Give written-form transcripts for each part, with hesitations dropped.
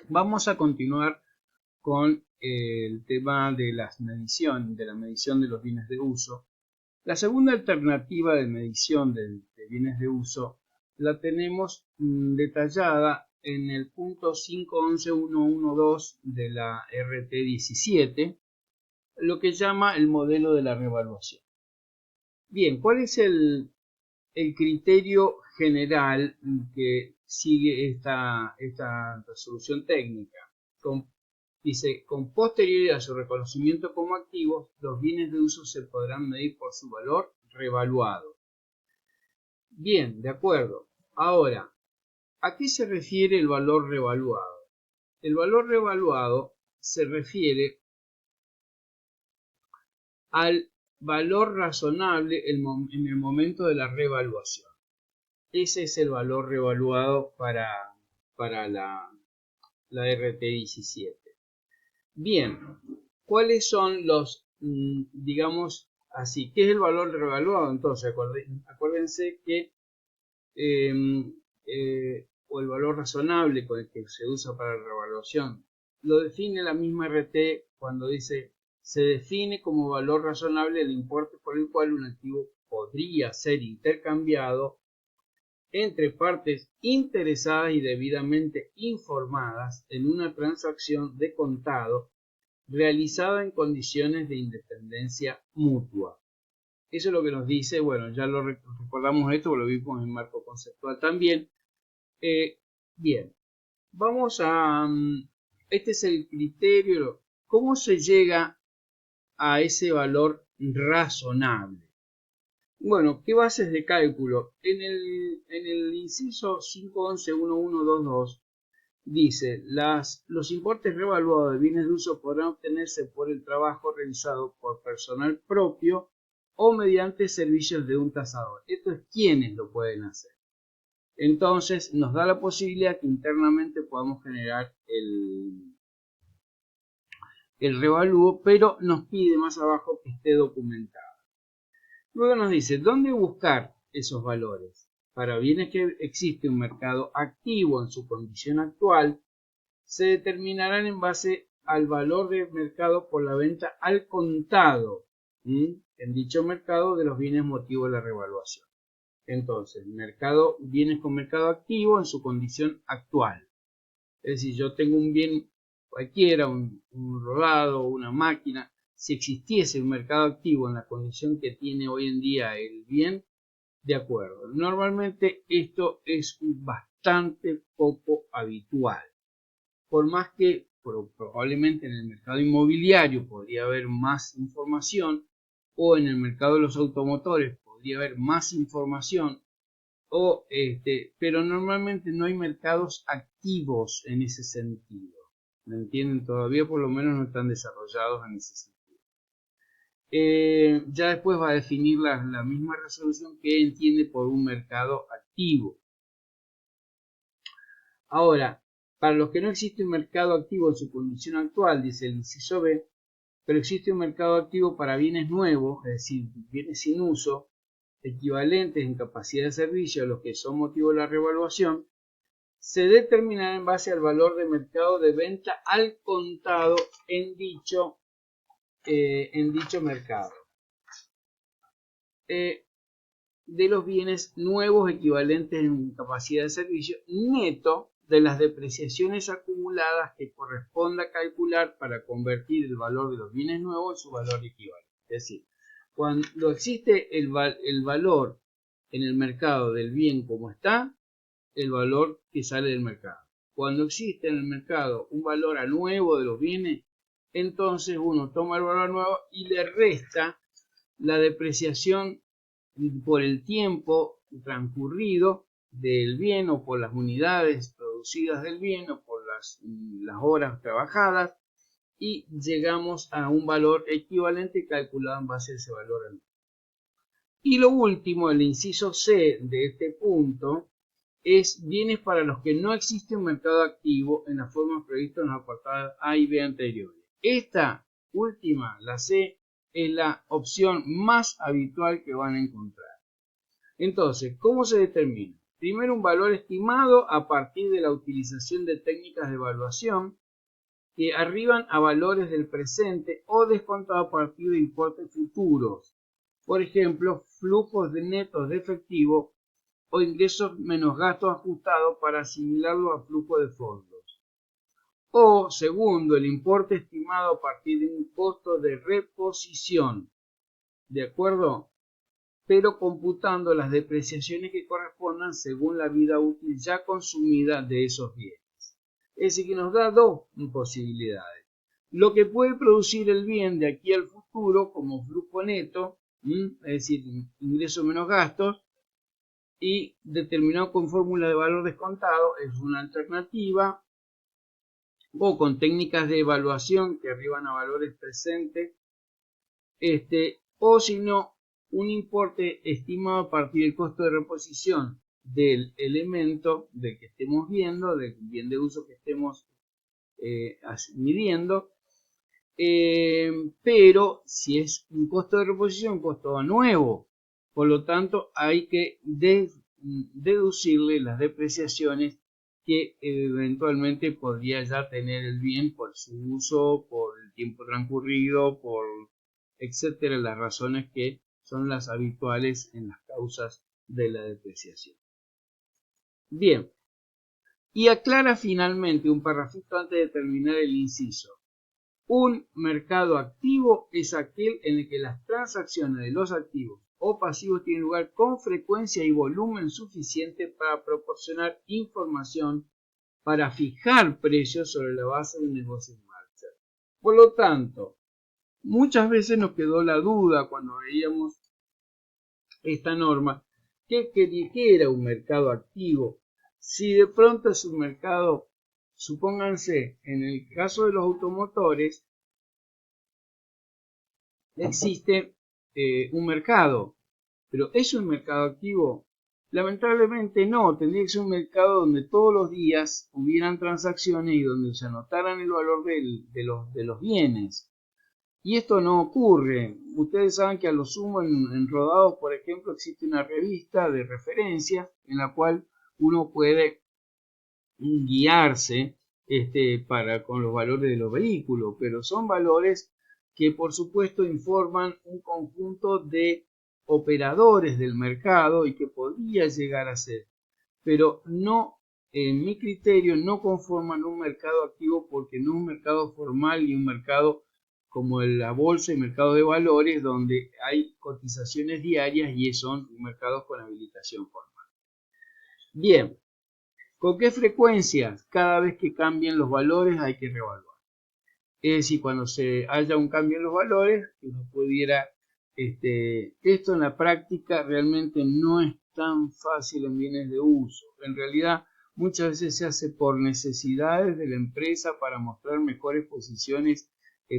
Vamos a continuar con el tema de la medición de los bienes de uso. La segunda alternativa de medición de bienes de uso la tenemos detallada en el punto 5.11.112 de la RT 17, lo que llama el modelo de la revaluación. Bien, ¿cuál es el criterio general que sigue esta resolución técnica? Dice, con posterioridad a su reconocimiento como activos, los bienes de uso se podrán medir por su valor revaluado. Bien, de acuerdo. Ahora, ¿a qué se refiere el valor revaluado? El valor revaluado se refiere al valor razonable en el momento de la revaluación. Ese es el valor revaluado para la RT17. Bien, ¿cuáles son los, digamos así, qué es el valor revaluado? Entonces, acuérdense que, o el valor razonable con el que se usa para la revaluación, lo define la misma RT cuando dice, se define como valor razonable el importe por el cual un activo podría ser intercambiado entre partes interesadas y debidamente informadas en una transacción de contado realizada en condiciones de independencia mutua. Eso es lo que nos dice, bueno, ya lo recordamos esto, lo vimos en marco conceptual también. Bien, vamos a, este es el criterio, ¿cómo se llega a ese valor razonable? Bueno, ¿qué bases de cálculo? En el inciso 511.1122 dice, los importes revaluados de bienes de uso podrán obtenerse por el trabajo realizado por personal propio o mediante servicios de un tasador. Esto es quienes lo pueden hacer. Entonces nos da la posibilidad que internamente podamos generar el revalúo, pero nos pide más abajo que esté documentado. Luego nos dice, ¿dónde buscar esos valores? Para bienes que existe un mercado activo en su condición actual, se determinarán en base al valor de mercado por la venta al contado en dicho mercado de los bienes motivo de la revaluación. Entonces, bienes con mercado activo en su condición actual. Es decir, yo tengo un bien cualquiera, un rodado, una máquina. Si existiese un mercado activo en la condición que tiene hoy en día el bien, de acuerdo. Normalmente esto es bastante poco habitual. Por más que probablemente en el mercado inmobiliario podría haber más información, o en el mercado de los automotores podría haber más información, pero normalmente no hay mercados activos en ese sentido. ¿Me entienden? Todavía por lo menos no están desarrollados en ese sentido. Ya después va a definir la misma resolución que entiende por un mercado activo. Ahora, para los que no existe un mercado activo en su condición actual, dice el inciso B, pero existe un mercado activo para bienes nuevos, es decir, bienes sin uso, equivalentes en capacidad de servicio a los que son motivo de la revaluación, se determinará en base al valor de mercado de venta al contado en dicho mercado. De los bienes nuevos equivalentes en capacidad de servicio neto de las depreciaciones acumuladas que corresponda calcular para convertir el valor de los bienes nuevos en su valor equivalente. Es decir, cuando existe el valor en el mercado del bien como está, el valor que sale del mercado. Cuando existe en el mercado un valor a nuevo de los bienes, entonces uno toma el valor nuevo y le resta la depreciación por el tiempo transcurrido del bien o por las unidades producidas del bien o por las horas trabajadas y llegamos a un valor equivalente calculado en base a ese valor anual. Y lo último, el inciso C de este punto, es bienes para los que no existe un mercado activo en las formas previstas en los apartados A y B anteriores. Esta última, la C, es la opción más habitual que van a encontrar. Entonces, ¿cómo se determina? Primero, un valor estimado a partir de la utilización de técnicas de evaluación que arriban a valores del presente o descontado a partir de importes futuros. Por ejemplo, flujos de netos de efectivo o ingresos menos gastos ajustados para asimilarlo a flujo de fondos. O segundo, el importe estimado a partir de un costo de reposición. ¿De acuerdo? Pero computando las depreciaciones que correspondan según la vida útil ya consumida de esos bienes. Es decir, que nos da dos posibilidades. Lo que puede producir el bien de aquí al futuro como flujo neto, es decir, ingresos menos gastos, y determinado con fórmula de valor descontado es una alternativa, o con técnicas de evaluación que arriban a valores presentes, o si no, un importe estimado a partir del costo de reposición del elemento del que estemos viendo, del bien de uso que estemos midiendo, pero si es un costo de reposición, costo nuevo, por lo tanto hay que deducirle las depreciaciones que eventualmente podría ya tener el bien por su uso, por el tiempo transcurrido, por etcétera, las razones que son las habituales en las causas de la depreciación. Bien, y aclara finalmente un parrafito antes de terminar el inciso. Un mercado activo es aquel en el que las transacciones de los activos o pasivos tienen lugar con frecuencia y volumen suficiente para proporcionar información para fijar precios sobre la base del negocio en marcha. Por lo tanto, muchas veces nos quedó la duda cuando veíamos esta norma, ¿qué era un mercado activo? Si de pronto es un mercado, supónganse, en el caso de los automotores, existe un mercado, pero ¿es un mercado activo? Lamentablemente no, tendría que ser un mercado donde todos los días hubieran transacciones y donde se anotaran el valor de los bienes. Y esto no ocurre. Ustedes saben que a lo sumo en Rodados, por ejemplo, existe una revista de referencia en la cual uno puede guiarse con los valores de los vehículos, pero son valores que por supuesto informan un conjunto de operadores del mercado y que podría llegar a ser, pero no, en mi criterio, no conforman un mercado activo porque no es un mercado formal y un mercado como la bolsa y mercado de valores donde hay cotizaciones diarias y son mercados con habilitación formal. Bien, ¿con qué frecuencia? Cada vez que cambien los valores hay que reevaluar. Es decir, cuando se haya un cambio en los valores, que uno pudiera, esto en la práctica realmente no es tan fácil en bienes de uso. En realidad, muchas veces se hace por necesidades de la empresa para mostrar mejores posiciones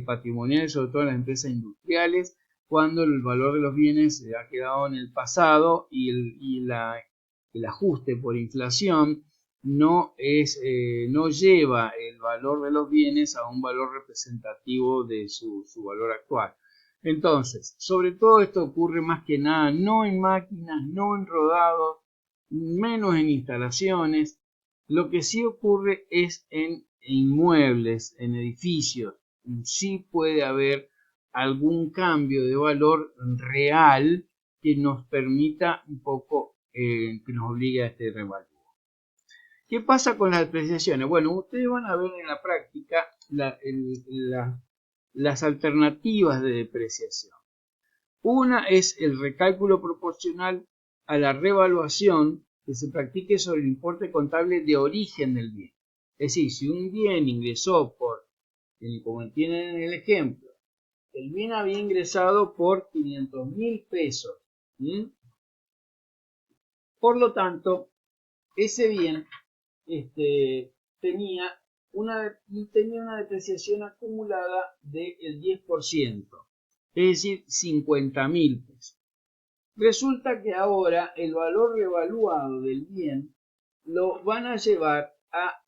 patrimoniales, sobre todo en las empresas industriales, cuando el valor de los bienes se ha quedado en el pasado y el ajuste por inflación no lleva el valor de los bienes a un valor representativo de su valor actual. Entonces, sobre todo esto ocurre más que nada no en máquinas, no en rodados, menos en instalaciones. Lo que sí ocurre es en inmuebles, en edificios. Sí puede haber algún cambio de valor real que nos permita un poco, que nos obligue a este revalúo. ¿Qué pasa con las depreciaciones? Bueno, ustedes van a ver en la práctica las alternativas de depreciación. Una es el recálculo proporcional a la revaluación que se practique sobre el importe contable de origen del bien. Es decir, si un bien ingresó como tienen en el ejemplo, el bien había ingresado por 500.000 pesos. Por lo tanto, ese bien tenía una depreciación acumulada del 10%, es decir, 50.000 pesos. Resulta que ahora el valor revaluado del bien lo van a llevar a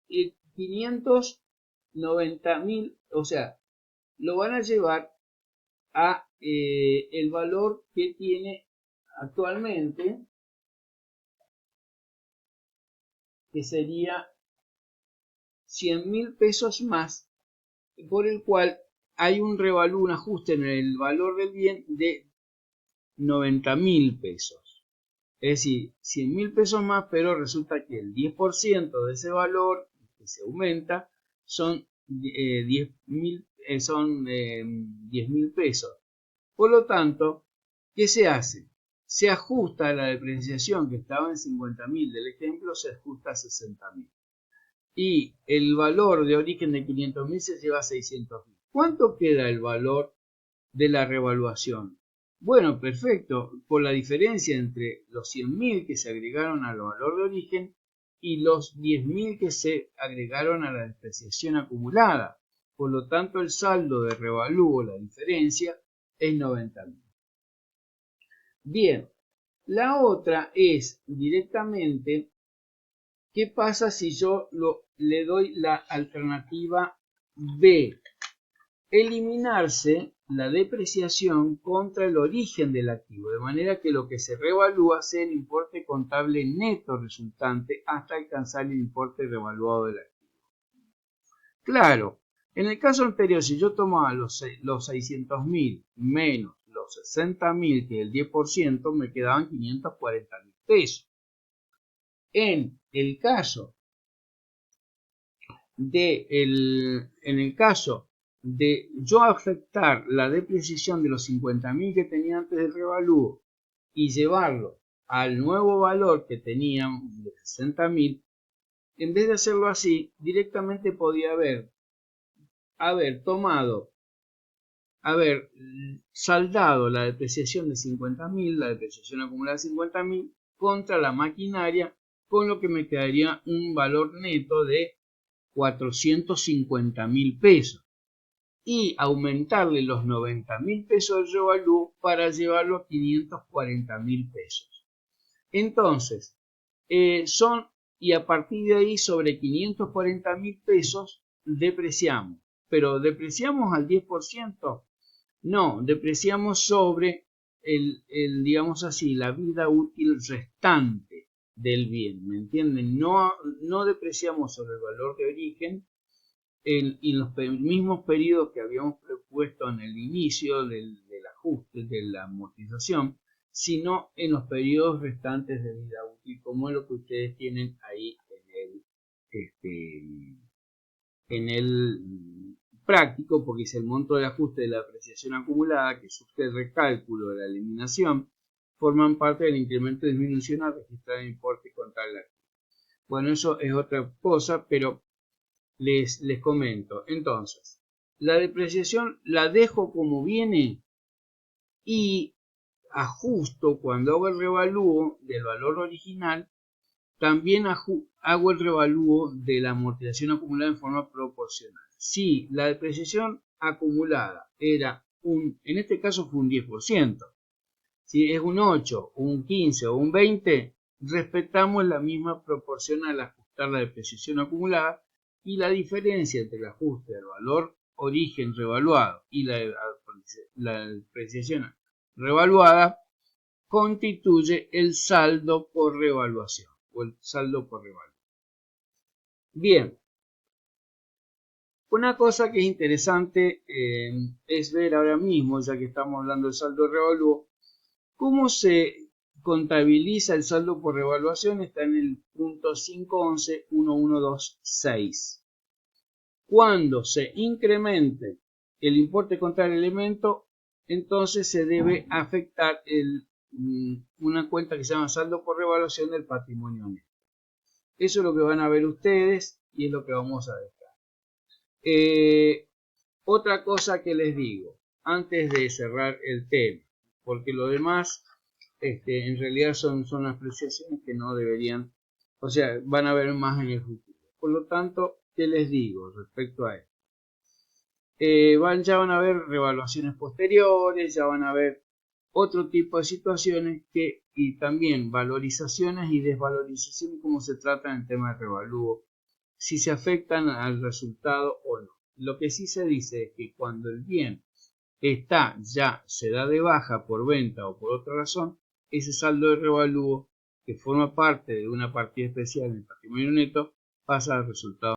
590.000, o sea, lo van a llevar a el valor que tiene actualmente, que sería 100.000 pesos más, por el cual hay un revalúo, un ajuste en el valor del bien de 90.000 pesos. Es decir, 100.000 pesos más, pero resulta que el 10% de ese valor que se aumenta son 10.000 pesos. Por lo tanto, ¿qué se hace? Se ajusta la depreciación que estaba en 50.000 del ejemplo, se ajusta a 60.000. Y el valor de origen de 500.000 se lleva a 600.000. ¿Cuánto queda el valor de la revaluación? Bueno, perfecto, por la diferencia entre los 100.000 que se agregaron al valor de origen y los 10.000 que se agregaron a la depreciación acumulada. Por lo tanto, el saldo de revalúo, la diferencia, es 90.000. Bien, la otra es directamente, ¿qué pasa si yo le doy la alternativa B? Eliminarse la depreciación contra el origen del activo, de manera que lo que se revalúa sea el importe contable neto resultante hasta alcanzar el importe revaluado del activo. Claro, en el caso anterior, si yo tomaba los 600.000 menos los 60.000, que es el 10%, me quedaban 540.000 pesos. En el caso de yo afectar la depreciación de los 50.000 que tenía antes del revalúo y llevarlo al nuevo valor que tenían de 60.000, en vez de hacerlo así, directamente podía haber saldado la depreciación de 50.000, la depreciación acumulada de 50.000, contra la maquinaria, con lo que me quedaría un valor neto de 450.000 pesos. Y aumentarle los 90.000 pesos del revalúo para llevarlo a 540.000 pesos. Entonces, y a partir de ahí, sobre 540.000 pesos, depreciamos. ¿Pero depreciamos al 10%? No, depreciamos sobre digamos así, la vida útil restante del bien, ¿me entienden? No depreciamos sobre el valor de origen en los mismos periodos que habíamos propuesto en el inicio del ajuste, de la amortización, sino en los periodos restantes de vida útil, como es lo que ustedes tienen ahí en el práctico, porque es el monto del ajuste de la apreciación acumulada que surge el recálculo de la eliminación, forman parte del incremento de disminución a registrar el importe contra el activo. Bueno, eso es otra cosa, pero les comento. Entonces, la depreciación la dejo como viene y ajusto cuando hago el revalúo del valor original, también hago el revalúo de la amortización acumulada en forma proporcional. Si la depreciación acumulada era en este caso fue un 10%, si es un 8, un 15 o un 20, respetamos la misma proporción al ajustar la depreciación acumulada, y la diferencia entre el ajuste del valor origen revaluado y la depreciación revaluada constituye el saldo por revaluación o el saldo por revalúo. Bien, una cosa que es interesante es ver ahora mismo, ya que estamos hablando del saldo de revalúo, cómo se contabiliza el saldo por revaluación. Está en el punto 511.1126. Cuando se incremente el importe contra el elemento, entonces se debe afectar una cuenta que se llama saldo por revaluación del patrimonio neto. Eso es lo que van a ver ustedes y es lo que vamos a dejar. Otra cosa que les digo antes de cerrar el tema, porque lo demás en realidad son apreciaciones que no deberían, o sea, van a ver más en el futuro. Por lo tanto, ¿qué les digo respecto a esto? Ya van a ver revaluaciones posteriores, ya van a ver otro tipo de situaciones y también valorizaciones y desvalorizaciones, como se trata en el tema de revalúo, si se afectan al resultado o no. Lo que sí se dice es que cuando el bien ya se da de baja por venta o por otra razón, ese saldo de revalúo que forma parte de una partida especial en el patrimonio neto pasa al resultado